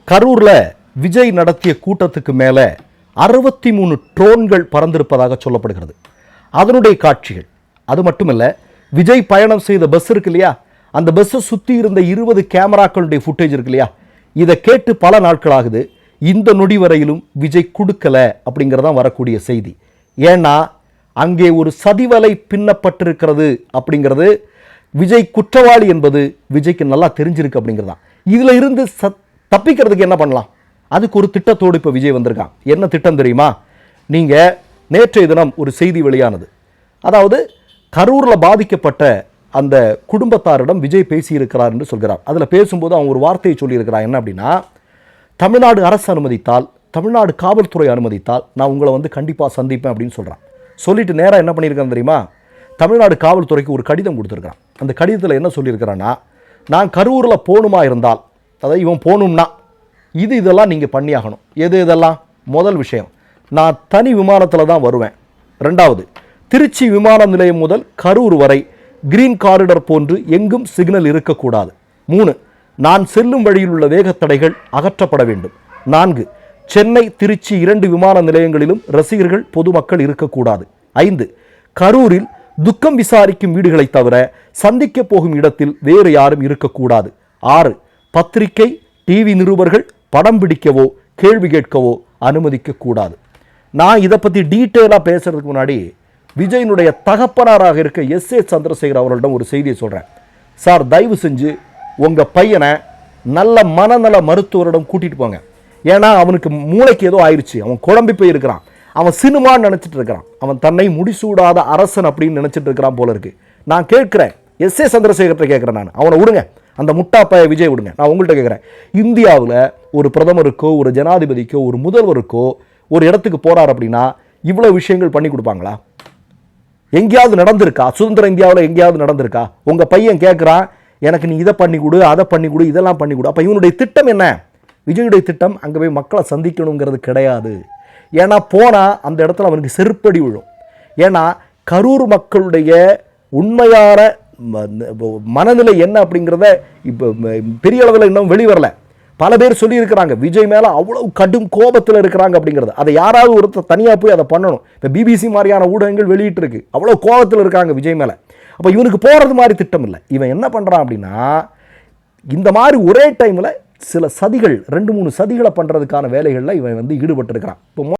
கரூர்ல விஜய் நடத்திய கூட்டத்துக்கு மேல 63 ட்ரோன்கள் பறந்திருப்பதாக சொல்லப்படுகிறது. அதனுடைய காட்சிகள். அது மட்டுமல்ல, விஜய் பயணம் செய்த பஸ் இருக்கு இல்லையா, அந்த பஸ்ஸை சுற்றி இருந்த 20 கேமராக்களுடைய ஃபுட்டேஜ் இருக்கு இல்லையா, இதை கேட்டு பல நாட்கள் ஆகுது. இந்த நொடி வரையிலும் விஜய் கொடுக்கல அப்படிங்கிறதான் வரக்கூடிய செய்தி. ஏன்னா அங்கே ஒரு சதிவலை பின்னப்பட்டிருக்கிறது அப்படிங்கிறது, விஜய் குற்றவாளி என்பது விஜய்க்கு நல்லா தெரிஞ்சிருக்கு அப்படிங்கிறதான். இதில் இருந்து தப்பிக்கிறதுக்கு என்ன பண்ணலாம், அதுக்கு ஒரு திட்டத்தோடு இப்போ விஜய் வந்திருக்கான். என்ன திட்டம் தெரியுமா? நீங்கள் நேற்றைய தினம் ஒரு செய்தி வெளியானது. அதாவது கரூரில் பாதிக்கப்பட்ட அந்த குடும்பத்தாரிடம் விஜய் பேசியிருக்கிறார் என்று சொல்கிறார். அதில் பேசும்போது அவன் ஒரு வார்த்தையை சொல்லியிருக்கிறான். என்ன அப்படின்னா, தமிழ்நாடு அரசு அனுமதித்தால், தமிழ்நாடு காவல்துறை அனுமதித்தால் நான் உங்களை கண்டிப்பாக சந்திப்பேன் அப்படின்னு சொல்கிறான். சொல்லிட்டு நேராக என்ன பண்ணியிருக்கான் தெரியுமா, தமிழ்நாடு காவல்துறைக்கு ஒரு கடிதம் கொடுத்துருக்கிறான். அந்த கடிதத்தில் என்ன சொல்லியிருக்கிறான்னா, நான் கரூரில் போகணுமா இருந்தால், அதாவது இவன் போகணும்னா இதெல்லாம் நீங்கள் பண்ணியாகணும். இதெல்லாம் முதல் விஷயம், நான் தனி விமானத்தில் தான் வருவேன். ரெண்டாவது, திருச்சி விமான நிலையம் முதல் கரூர் வரை கிரீன் காரிடர் போன்று எங்கும் சிக்னல் இருக்கக்கூடாது. 3, நான் செல்லும் வழியில் உள்ள வேகத்தடைகள் அகற்றப்பட வேண்டும். 4, சென்னை திருச்சி 2 விமான நிலையங்களிலும் ரசிகர்கள் பொதுமக்கள் இருக்கக்கூடாது. 5, கரூரில் துக்கம் விசாரிக்கும் வீடுகளை தவிர சந்திக்க போகும் இடத்தில் வேறு யாரும் இருக்கக்கூடாது. 6, பத்திரிகை டிவி நிருபர்கள் படம் பிடிக்கவோ கேள்வி கேட்கவோ அனுமதிக்க கூடாது. நான் இதை பற்றி டீட்டெயிலாக பேசுறதுக்கு முன்னாடி விஜயனுடைய தகப்பனாராக இருக்க எஸ்.ஏ. சந்திரசேகர் அவர்களிடம் ஒரு செய்தியை சொல்கிறேன். சார், தயவு செஞ்சு உங்கள் பையனை நல்ல மனநல மருத்துவரிடம் கூட்டிகிட்டு போங்க. ஏன்னா அவனுக்கு மூளைக்கு ஏதோ ஆயிடுச்சு, அவன் குழம்பி போயிருக்கிறான், அவன் சினிமான்னு நினச்சிட்டு இருக்கிறான், அவன் தன்னை முடிசூடாத அரசன் அப்படின்னு நினச்சிட்டு இருக்கிறான் போல இருக்கு. நான் கேட்குறேன், எஸ்.ஏ. சந்திரசேகர்கிட்ட கேட்குறேன், நான் அவனை விடுங்க, அந்த முட்டாப்பைய விஜய் விடுங்க. நான் உங்கள்கிட்ட கேட்குறேன், இந்தியாவில் ஒரு பிரதமருக்கோ ஒரு ஜனாதிபதிக்கோ ஒரு முதல்வருக்கோ ஒரு இடத்துக்கு போகிறார் அப்படின்னா இவ்வளோ விஷயங்கள் பண்ணி கொடுப்பாங்களா? எங்கேயாவது நடந்திருக்கா? சுதந்திர இந்தியாவில் எங்கேயாவது நடந்திருக்கா? உங்கள் பையன் கேட்குறான், எனக்கு நீ இதை பண்ணி கொடு, அதை பண்ணி கொடு, இதெல்லாம் பண்ணி கொடு. அப்போ இவனுடைய திட்டம் என்ன? விஜயுடைய திட்டம் அங்கே போய் மக்களை சந்திக்கணுங்கிறது கிடையாது. ஏன்னா போனால் அந்த இடத்துல அவனுக்கு செருப்படி விழும். ஏன்னா கரூர் மக்களுடைய உண்மையான மனநிலை என்ன அப்படிங்கிறத இப்போ பெரிய அளவில் இன்னும் வெளிவரல. பல பேர் சொல்லியிருக்கிறாங்க விஜய் மேலே அவ்வளவு கடும் கோபத்தில் இருக்கிறாங்க அப்படிங்கிறது. அதை யாராவது ஒருத்தர் தனியாக போய் அதை பண்ணணும். இப்போ பிபிசி மாதிரியான ஊடகங்கள் வெளியிட்டிருக்கு, அவ்வளோ கோபத்தில் இருக்காங்க விஜய் மேலே. அப்போ இவனுக்கு போகிறது மாதிரி திட்டம் இல்லை. இவன் என்ன பண்ணுறான் அப்படின்னா, இந்த மாதிரி ஒரே டைமில் சில சதிகள், 2-3 சதிகளை பண்ணுறதுக்கான வேலைகளில் இவன் ஈடுபட்டு இருக்கிறான். இப்போ